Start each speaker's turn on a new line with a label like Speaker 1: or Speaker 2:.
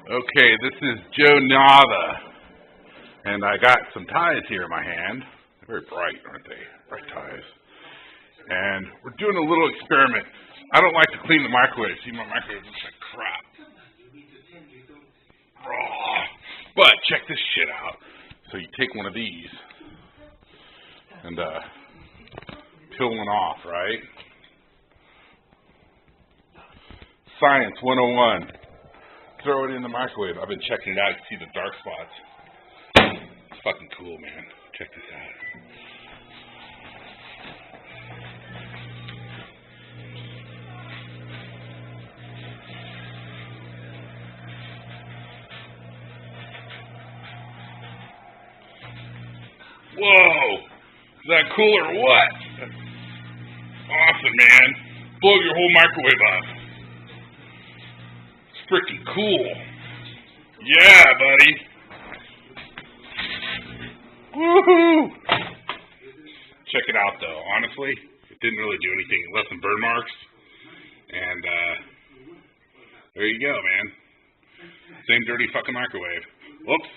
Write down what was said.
Speaker 1: Okay, this is Joe Nava, and I got some ties here in my hand. They're very bright, aren't they? Bright ties. And we're doing a little experiment. I don't like to clean the microwave. See, my microwave looks like crap. Raw. But check this shit out. So you take one of these and peel one off, right? Science 101. Throw it in the microwave. I've been checking it out. You see the dark spots. It's fucking cool, man. Check this out. Whoa! Is that cool or what? Awesome, man. Blow your whole microwave up. It's freaking cool. Yeah, buddy. Woohoo! Check it out, though. Honestly, it didn't really do anything. It left some burn marks. And, there you go, man. Same dirty fucking microwave. Whoops.